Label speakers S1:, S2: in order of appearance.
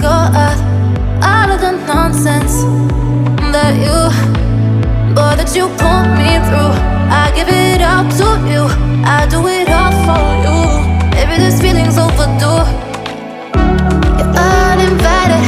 S1: go out. All of the nonsense that you, boy, that you put me through, I give it all to you. I do it all for you. Maybe this feeling's overdue. You're uninvited,